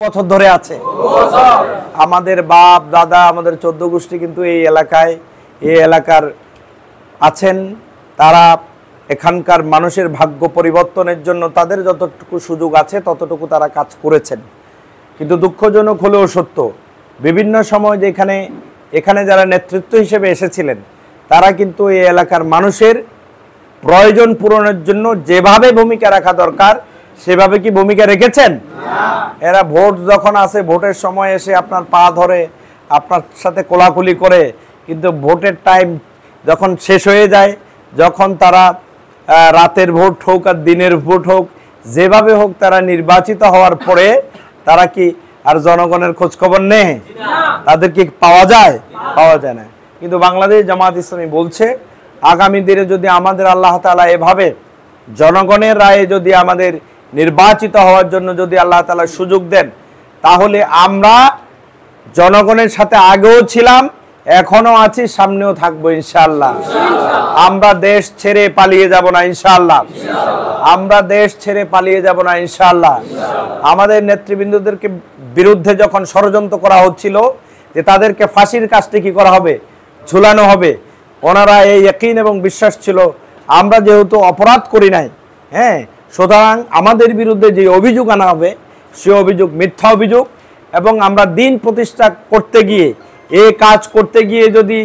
বছর ধরে আছে। আমাদের বাপ দাদা আমাদের 14 গোষ্ঠী কিন্তু এই এলাকার আছেন। তারা এখানকার মানুষের ভাগ্য পরিবর্তনের জন্য তাদের যতটুকু সুযোগ আছে ততটুকু তারা কাজ করেছেন। কিন্তু দুঃখজনক হলেও সত্য, বিভিন্ন সময় যে এখানে যারা নেতৃত্ব হিসেবে এসেছিলেন তারা কিন্তু এই এলাকার মানুষের প্রয়োজন পূরণের জন্য যেভাবে ভূমিকা রাখা দরকার সেভাবে কি ভূমিকা রেখেছেন? এরা ভোট যখন আসে, ভোটের সময় এসে আপনার পা ধরে আপনার সাথে কোলাকুলি করে, কিন্তু ভোটের টাইম যখন শেষ হয়ে যায়, যখন তারা রাতের ভোট হোক আর দিনের ভোট হোক যেভাবে হোক তারা নির্বাচিত হওয়ার পরে তারা কি আর জনগণের খোঁজ খবর নেই? তাদের কি পাওয়া যায়? পাওয়া যায় না। কিন্তু বাংলাদেশ জামাত ইসলামী বলছে আগামী দিনে যদি আমাদের আল্লাহ তাআলা এভাবে জনগণের রায়ে যদি আমাদের নির্বাচিত হওয়ার জন্য যদি আল্লাহ তাআলা সুযোগ দেন, তাহলে আমরা জনগণের সাথে আগেও ছিলাম, এখনো আছি, সামনেও থাকবো ইনশাআল্লাহ। আমরা দেশ ছেড়ে পালিয়ে যাব না ইনশাআল্লাহ। আমরা দেশ ছেড়ে পালিয়ে যাব না ইনশাআল্লাহ। আমাদের নেতৃবৃন্দদেরকে বিরুদ্ধে যখন ষড়যন্ত্র করা হচ্ছিল যে তাদেরকে ফাঁসির কাজটি কি করা হবে, ঝুলানো হবে, ওনারা এই ইয়াকিন এবং বিশ্বাস ছিল আমরা যেহেতু অপরাধ করি নাই, সুতরাং আমাদের বিরুদ্ধে যে অভিযোগ আনা হবে সে অভিযোগ মিথ্যা অভিযোগ, এবং আমরা দিন প্রতিষ্ঠা করতে গিয়ে এই কাজ করতে গিয়ে যদি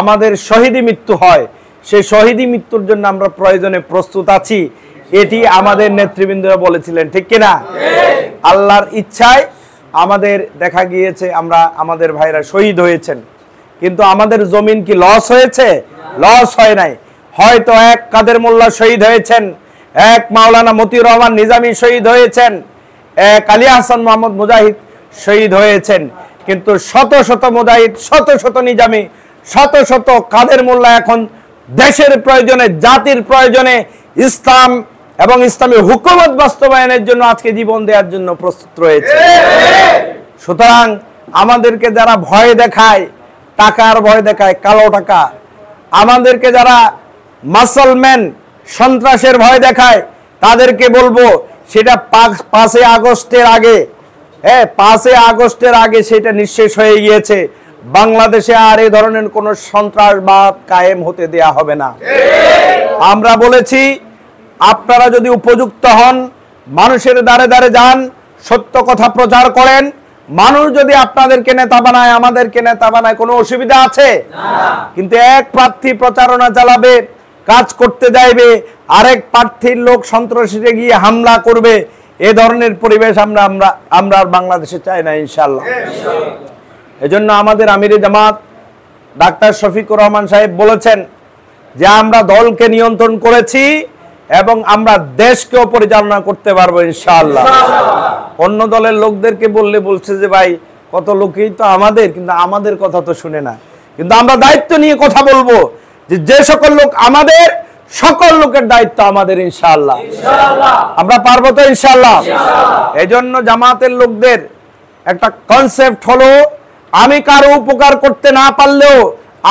আমাদের শহীদি মৃত্যু হয়, সেই শহীদি মৃত্যুর জন্য আমরা প্রয়োজনে প্রস্তুত আছি, এটি আমাদের নেতৃবৃন্দরা বলেছিলেন, ঠিক কিনা? আল্লাহর ইচ্ছায় আমাদের দেখা গিয়েছে আমাদের ভাইরা শহীদ হয়েছেন, কিন্তু আমাদের জমিন কি লস হয়েছে? লস হয় নাই। হয়তো এক কাদের মোল্লা শহীদ হয়েছেন, এক মাওলানা মতিউর রহমান নিজামী শহীদ হয়েছেন, এক আলী হাসান মোহাম্মদ মুজাহিদ শহীদ হয়েছেন, কিন্তু শত শত মুজাহিদ, শত শত নিজামী, শত শত কাদের মোল্লা এখন দেশের প্রয়োজনে, জাতির প্রয়োজনে, ইসলাম এবং ইসলামী হুকুমত বাস্তবায়নের জন্য আজকে জীবন দেওয়ার জন্য প্রস্তুত রয়েছে। সুতরাং আমাদেরকে যারা ভয় দেখায়, টাকার ভয় দেখায়, কালো টাকা, আমাদেরকে যারা মাসলম্যান সন্ত্রাসের ভয় দেখায়, তাদেরকে বলবো সেটা 5 আগস্টের আগে, 5 আগস্টের আগে সেটা নিঃশেষ হয়ে গিয়েছে। বাংলাদেশে আর এই ধরনের কোন সন্ত্রাসবাদ কায়েম হতে দেয়া হবে না। আমরা বলেছি আপনারা যদি উপযুক্ত হন, মানুষের দ্বারে দ্বারে যান, সত্য কথা প্রচার করেন, মানুষ যদি আপনাদেরকে নেতা বানায়, আমাদেরকে নেতা বানায়, কোনো অসুবিধা আছে? কিন্তু এক প্রার্থী প্রচারণা চালাবে, কাজ করতে যাইবে, আরেক প্রার্থীর লোক সন্ত্রাসীতে গিয়ে হামলা করবে, এ ধরনের পরিবেশ আমরা বাংলাদেশে চাই না ইনশাআল্লাহ। এজন্য আমাদের আমিরে জামাত ডাক্তার শফিকুর রহমান সাহেব বলেছেন যে আমরা দলকে নিয়ন্ত্রণ করেছি এবং আমরা দেশকেও পরিচালনা করতে পারবো ইনশাআল্লাহ। অন্য দলের লোকদেরকে বলছে যে ভাই কত লোকই তো আমাদের, কিন্তু আমাদের কথা তো শুনে না। কিন্তু আমরা দায়িত্ব নিয়ে কথা বলবো যে সকল লোক আমাদের, সকল লোকের দায়িত্ব আমাদের ইনশাআল্লাহ। আমরা পারবো তো ইনশাআল্লাহ। এজন্য জামাতের লোকদের একটা কনসেপ্ট হলো আমি কারো উপকার করতে না পারলেও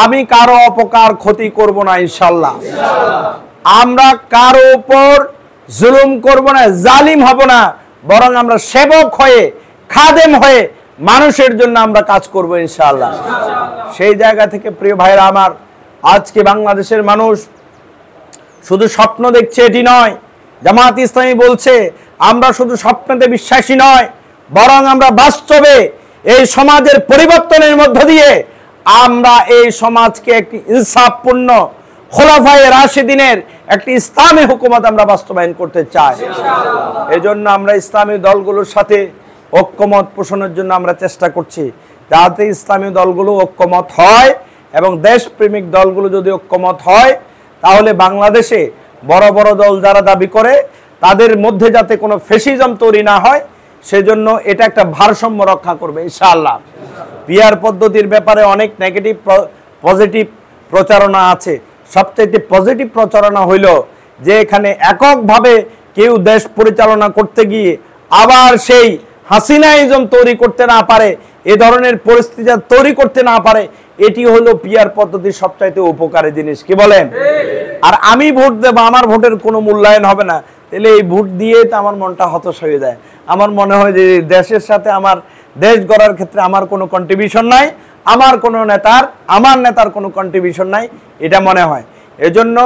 আমি কারো অপকার ক্ষতি করব না ইনশাআল্লাহ। আমরা কারো উপর জুলুম করব না, জালিম হব না, বরং আমরা সেবক হয়ে, খাদেম হয়ে মানুষের জন্য আমরা কাজ করব ইনশাআল্লাহ। সেই জায়গা থেকে প্রিয় ভাইরা আমার, আজকে বাংলাদেশের মানুষ শুধু স্বপ্ন দেখছে এটি নয়। জামাত ইসলামী বলছে আমরা শুধু স্বপ্নতে বিশ্বাসী নয়, বরং আমরা বাস্তবে এই সমাজের পরিবর্তনের মধ্য দিয়ে আমরা এই সমাজকে একটি ইনসাফপূর্ণ খোলাফায়ে রাশিদিনের একটি ইসলামী হুকুমত আমরা বাস্তবায়ন করতে চাই। এজন্য আমরা ইসলামী দলগুলোর সাথে ঐক্যমত পোষণের জন্য আমরা চেষ্টা করছি, যাতে ইসলামী দলগুলো ঐক্যমত হয় এবং দেশপ্রেমিক দলগুলো যদি ঐক্যমত হয়, তাহলে বাংলাদেশে বড় বড় দল যারা দাবি করে তাদের মধ্যে যাতে কোনো ফ্যাসিজম তৈরি না হয়, সেজন্য এটা একটা ভারসাম্য রক্ষা করবে ইনশাআল্লাহ। পিআর পদ্ধতির ব্যাপারে অনেক নেগেটিভ পজিটিভ প্রচারণা আছে। সবচেয়ে পজিটিভ প্রচারণা হইল যে এখানে এককভাবে কেউ দেশ পরিচালনা করতে গিয়ে আবার সেই হাসিনাইজম তৈরি করতে না পারে, এ ধরনের পরিস্থিতি তৈরি করতে না পারে, এটি হলো পিআর পদ্ধতির সবচাইতে উপকারী জিনিস। কি বলেন? আর আমি ভোট দেব, আমার ভোটের কোনো মূল্যায়ন হবে না, তাহলে এই ভোট দিয়ে তো আমার মনটা হতাশ হয়ে যায়। আমার মনে হয় যে দেশের সাথে, আমার দেশ গড়ার ক্ষেত্রে আমার কোনো কন্ট্রিবিউশন নাই, আমার নেতার কোনো কন্ট্রিবিউশন নাই, এটা মনে হয়। এজন্য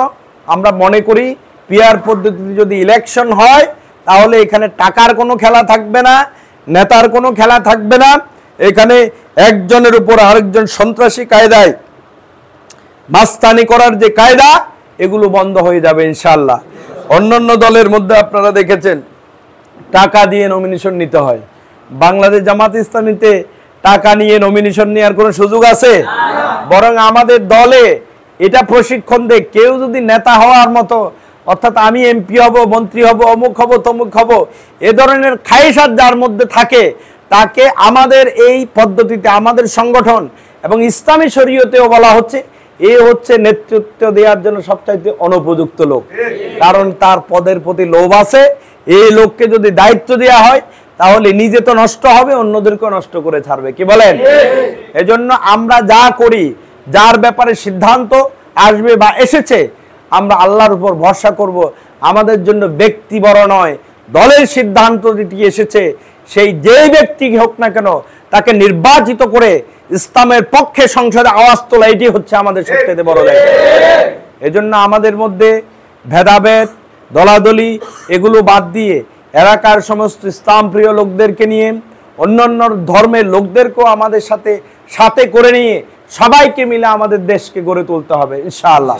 আমরা মনে করি পিআর পদ্ধতিতে যদি ইলেকশন হয় তাহলে এখানে টাকার কোনো খেলা থাকবে না, নেতার কোনো খেলা থাকবে না। এখানে একজনের উপর আরেকজন সন্ত্রাসী কায়দায় মাস্তানি করার যে কায়দা, এগুলো বন্ধ হয়ে যাবে ইনশাআল্লাহ। অন্যান্য দলের মধ্যে আপনারা দেখেছেন টাকা দিয়ে নমিনেশন নিতে হয়। বাংলাদেশ জামাত ইসলামীতে টাকা নিয়ে নমিনেশন নেওয়ার কোনো সুযোগ আছে? বরং আমাদের দলে এটা প্রশিক্ষণ দেয়, কেউ যদি নেতা হওয়ার মতো, অর্থাৎ আমি এমপি হব, মন্ত্রী হব, অমুক হব, তমুক হব, এ ধরনের খায়েশাত যার মধ্যে থাকে, তাকে আমাদের এই পদ্ধতিতে, আমাদের সংগঠন এবং ইসলামী শরীয়তেও বলা হচ্ছে এ হচ্ছে নেতৃত্ব দেওয়ার জন্য সবচাইতে অনুপযুক্ত লোক। কারণ তার পদের প্রতি লোভ আছে। এই লোককে যদি দায়িত্ব দেওয়া হয় তাহলে নিজে তো নষ্ট হবে, অন্যদেরকেও নষ্ট করে ছাড়বে। কি বলেন? এজন্য আমরা যা করি, যার ব্যাপারে সিদ্ধান্ত আসবে বা এসেছে, আমরা আল্লাহর উপর ভরসা করব। আমাদের জন্য ব্যক্তি বড় নয়, দলের সিদ্ধান্ত যেটি এসেছে, সেই যেই ব্যক্তি হোক না কেন তাকে নির্বাচিত করে ইসলামের পক্ষে সংসদে আওয়াজ তোলা, এটি হচ্ছে আমাদের সবচেয়ে বড় দায়িত্ব। এজন্য আমাদের মধ্যে ভেদাভেদ, দলাদলি এগুলো বাদ দিয়ে এলাকার সমস্ত ইসলাম প্রিয় লোকদেরকে নিয়ে, অন্যান্য ধর্মের লোকদেরকেও আমাদের সাথে করে নিয়ে সবাইকে মিলে আমাদের দেশকে গড়ে তুলতে হবে ইনশাআল্লাহ।